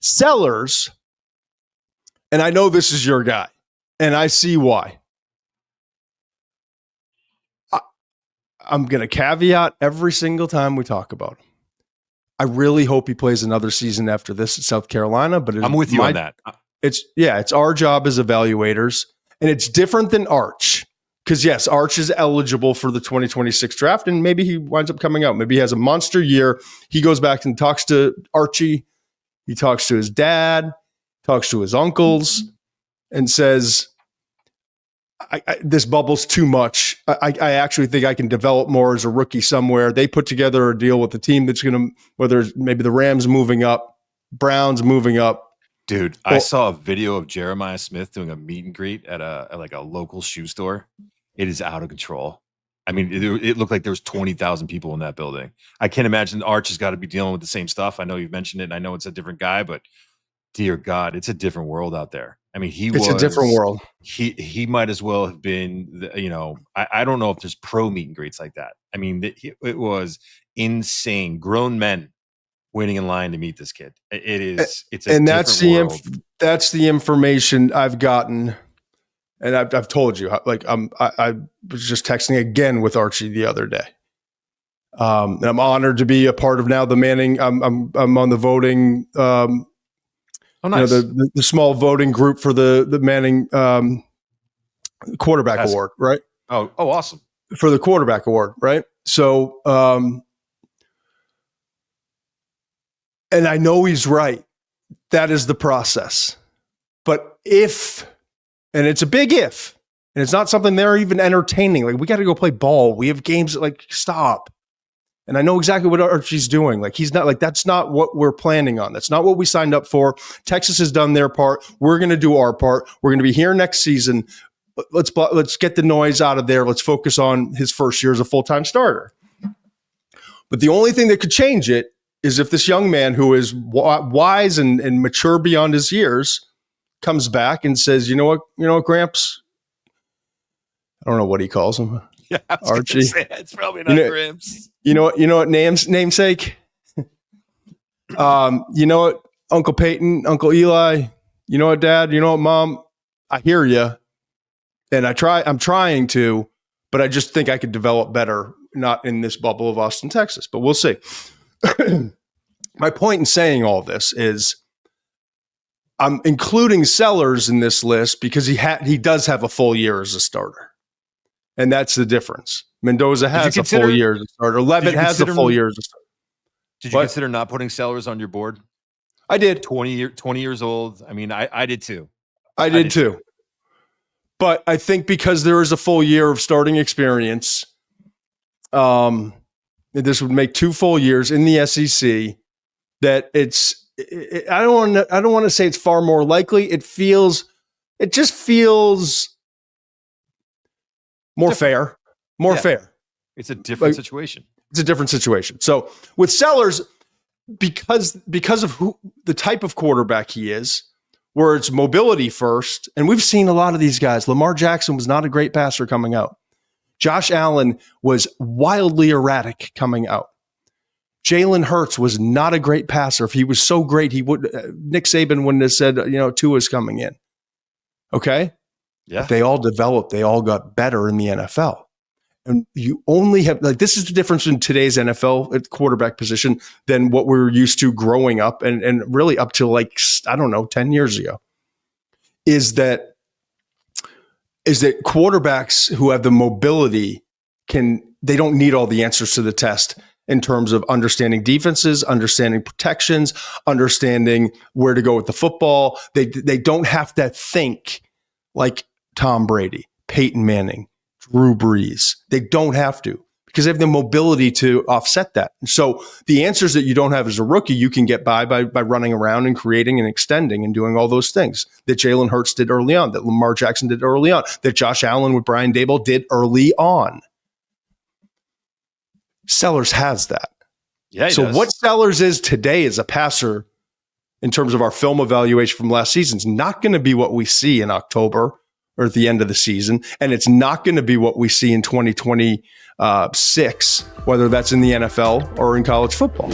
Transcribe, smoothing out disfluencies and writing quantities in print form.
Sellers, and I know this is your guy, and I see why. I'm going to caveat every single time we talk about him. I really hope he plays another season after this at South Carolina, but I'm with you on that. It's our job as evaluators, and it's different than Arch. Because, yes, Arch is eligible for the 2026 draft, and maybe he winds up coming out. Maybe he has a monster year. He goes back and talks to Archie. He talks to his dad, talks to his uncles, and says, this bubble's too much. I actually think I can develop more as a rookie somewhere. They put together a deal with the team that's going to, whether it's maybe the Rams moving up, Browns moving up. Dude, I saw a video of Jeremiah Smith doing a meet and greet at a local shoe store. It is out of control. I mean, it looked like there was 20,000 people in that building. I can't imagine Arch has got to be dealing with the same stuff. I know you've mentioned it, and I know it's a different guy, but dear God, it's a different world out there. I mean, it's a different world. He might as well have been, I don't know if there's pro meet and greets like that. I mean, it was insane. Grown men waiting in line to meet this kid. It's a and that's world. That's the information I've gotten, and I've told you. Like I was just texting again with Archie the other day. And I'm honored to be a part of now the Manning. I'm on the voting. Oh, nice. The small voting group for the Manning quarterback award, right? Oh, awesome. For the quarterback award, right? So, and I know he's right. That is the process. But if, and it's a big if, and it's not something they're even entertaining. Like, we got to go play ball. We have games that, like, stop. And I know exactly what Archie's doing. Like, he's not, like, that's not what we're planning on. That's not what we signed up for. Texas has done their part. We're going to do our part. We're going to be here next season. Let's get the noise out of there. Let's focus on his first year as a full-time starter. But the only thing that could change it is if this young man who is wise and mature beyond his years comes back and says, you know what, Gramps? I don't know what he calls him. Yeah, Archie. It's probably not Gramps. You know what, namesake? You know what, Uncle Peyton, Uncle Eli? You know what, Dad? You know what, Mom? I hear you. And I'm trying to, but I just think I could develop better, not in this bubble of Austin, Texas, but we'll see. My point in saying all this is I'm including Sellers in this list because he does have a full year as a starter. And that's the difference. Mendoza has a full year as a starter. Levitt has a full year as a starter. Did you consider not putting Sellers on your board? I did. 20 years old. I mean, I did too. I did too. But I think because there is a full year of starting experience, this would make 2 full years in the SEC. That I don't want to say it's far more likely. It just feels more fair. Fair. It's a different situation. It's a different situation. So with Sellers, because of the type of quarterback he is, where it's mobility first, and we've seen a lot of these guys. Lamar Jackson was not a great passer coming out. Josh Allen was wildly erratic coming out. Jalen Hurts was not a great passer. If he was so great, Nick Saban wouldn't have said, Tua's coming in. Okay? Yeah. They all developed. They all got better in the NFL. And you only have, this is the difference in today's NFL at quarterback position than what we were used to growing up and really up to 10 years ago. Is that quarterbacks who have the mobility they don't need all the answers to the test in terms of understanding defenses, understanding protections, understanding where to go with the football. They don't have to think like Tom Brady, Peyton Manning, Drew Brees. They don't have to because they have the mobility to offset that. And so the answers that you don't have as a rookie, you can get by running around and creating and extending and doing all those things that Jalen Hurts did early on, that Lamar Jackson did early on, that Josh Allen with Brian Daboll did early on. Sellers has that. Yeah. So what Sellers is today as a passer in terms of our film evaluation from last season is not going to be what we see in October or at the end of the season. And it's not going to be what we see in 2026, whether that's in the NFL or in college football.